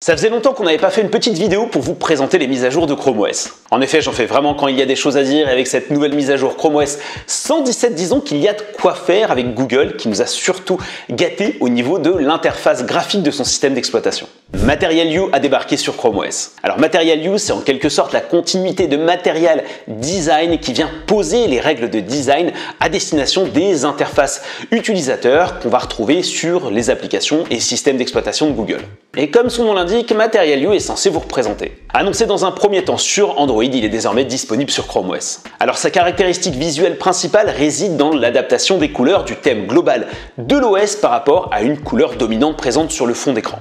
Ça faisait longtemps qu'on n'avait pas fait une petite vidéo pour vous présenter les mises à jour de Chrome OS. En effet, j'en fais vraiment quand il y a des choses à dire et avec cette nouvelle mise à jour Chrome OS 117, disons qu'il y a de quoi faire avec Google qui nous a surtout gâtés au niveau de l'interface graphique de son système d'exploitation. Material You a débarqué sur Chrome OS. Alors Material You, c'est en quelque sorte la continuité de Material Design qui vient poser les règles de design à destination des interfaces utilisateurs qu'on va retrouver sur les applications et systèmes d'exploitation de Google. Et comme son nom l'indique, Material You est censé vous représenter. Annoncé dans un premier temps sur Android, il est désormais disponible sur Chrome OS. Alors sa caractéristique visuelle principale réside dans l'adaptation des couleurs du thème global de l'OS par rapport à une couleur dominante présente sur le fond d'écran.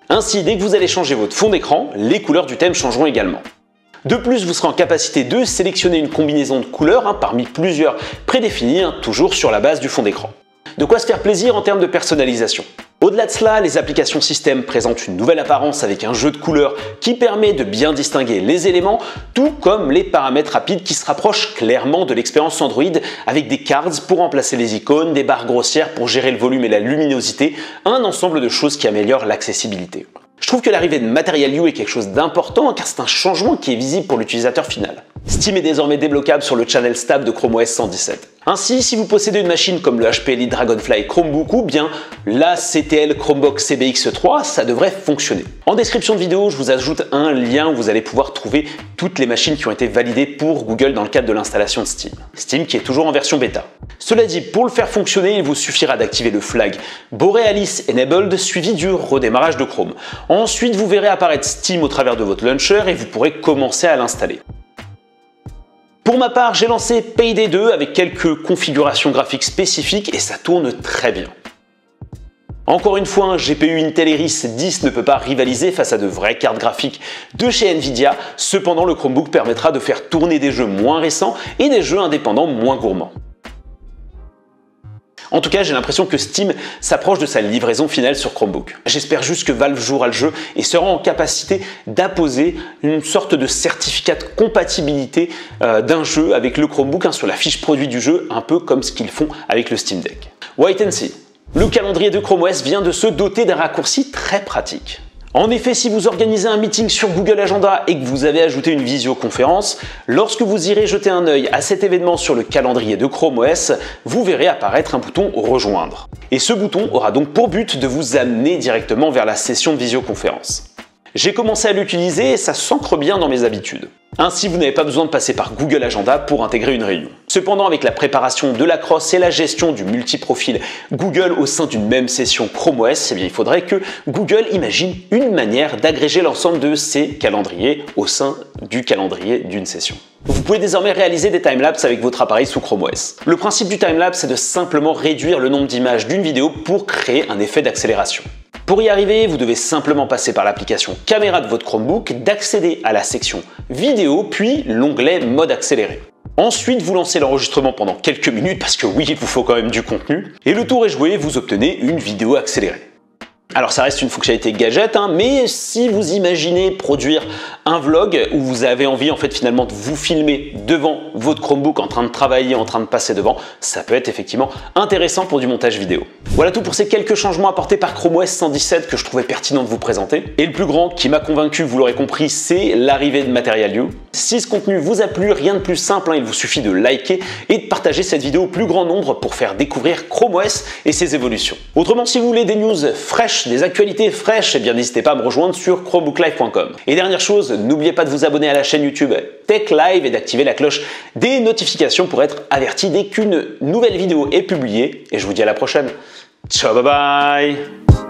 Ainsi, dès que vous allez changer votre fond d'écran, les couleurs du thème changeront également. De plus, vous serez en capacité de sélectionner une combinaison de couleurs parmi plusieurs prédéfinies, toujours sur la base du fond d'écran. De quoi se faire plaisir en termes de personnalisation. Au-delà de cela, les applications système présentent une nouvelle apparence avec un jeu de couleurs qui permet de bien distinguer les éléments, tout comme les paramètres rapides qui se rapprochent clairement de l'expérience Android avec des cards pour remplacer les icônes, des barres grossières pour gérer le volume et la luminosité, un ensemble de choses qui améliorent l'accessibilité. Je trouve que l'arrivée de Material You est quelque chose d'important car c'est un changement qui est visible pour l'utilisateur final. Steam est désormais débloquable sur le channel stable de Chrome OS 117. Ainsi, si vous possédez une machine comme le HP Elite Dragonfly Chromebook ou bien la CTL Chromebook CBX3, ça devrait fonctionner. En description de vidéo, je vous ajoute un lien où vous allez pouvoir trouver toutes les machines qui ont été validées pour Google dans le cadre de l'installation de Steam. Steam qui est toujours en version bêta. Cela dit, pour le faire fonctionner, il vous suffira d'activer le flag Borealis Enabled suivi du redémarrage de Chrome. Ensuite, vous verrez apparaître Steam au travers de votre launcher et vous pourrez commencer à l'installer. Pour ma part, j'ai lancé Payday 2 avec quelques configurations graphiques spécifiques et ça tourne très bien. Encore une fois, un GPU Intel Iris 10 ne peut pas rivaliser face à de vraies cartes graphiques de chez Nvidia, cependant le Chromebook permettra de faire tourner des jeux moins récents et des jeux indépendants moins gourmands. En tout cas, j'ai l'impression que Steam s'approche de sa livraison finale sur Chromebook. J'espère juste que Valve jouera le jeu et sera en capacité d'apposer une sorte de certificat de compatibilité d'un jeu avec le Chromebook sur la fiche produit du jeu, un peu comme ce qu'ils font avec le Steam Deck. Wait and see. Le calendrier de Chrome OS vient de se doter d'un raccourci très pratique. En effet, si vous organisez un meeting sur Google Agenda et que vous avez ajouté une visioconférence, lorsque vous irez jeter un œil à cet événement sur le calendrier de Chrome OS, vous verrez apparaître un bouton « Rejoindre ». Et ce bouton aura donc pour but de vous amener directement vers la session de visioconférence. J'ai commencé à l'utiliser et ça s'ancre bien dans mes habitudes. Ainsi, vous n'avez pas besoin de passer par Google Agenda pour intégrer une réunion. Cependant, avec la préparation de la cross et la gestion du multiprofil Google au sein d'une même session Chrome OS, il faudrait que Google imagine une manière d'agréger l'ensemble de ces calendriers au sein du calendrier d'une session. Vous pouvez désormais réaliser des timelapses avec votre appareil sous Chrome OS. Le principe du timelapse, c'est de simplement réduire le nombre d'images d'une vidéo pour créer un effet d'accélération. Pour y arriver, vous devez simplement passer par l'application caméra de votre Chromebook, d'accéder à la section vidéo, puis l'onglet mode accéléré. Ensuite, vous lancez l'enregistrement pendant quelques minutes, parce que oui, il vous faut quand même du contenu, et le tour est joué, vous obtenez une vidéo accélérée. Alors ça reste une fonctionnalité gadget, mais si vous imaginez produire un vlog où vous avez envie finalement de vous filmer devant votre Chromebook en train de travailler, en train de passer devant, ça peut être effectivement intéressant pour du montage vidéo. Voilà tout pour ces quelques changements apportés par Chrome OS 117 que je trouvais pertinent de vous présenter. Et le plus grand qui m'a convaincu, vous l'aurez compris, c'est l'arrivée de Material You. Si ce contenu vous a plu, rien de plus simple, il vous suffit de liker et de partager cette vidéo au plus grand nombre pour faire découvrir Chrome OS et ses évolutions. Autrement, si vous voulez des news fraîches, des actualités fraîches, n'hésitez pas à me rejoindre sur chromebooklive.com. Et dernière chose, n'oubliez pas de vous abonner à la chaîne YouTube Tech Live et d'activer la cloche des notifications pour être averti dès qu'une nouvelle vidéo est publiée. Et je vous dis à la prochaine. Ciao, bye bye!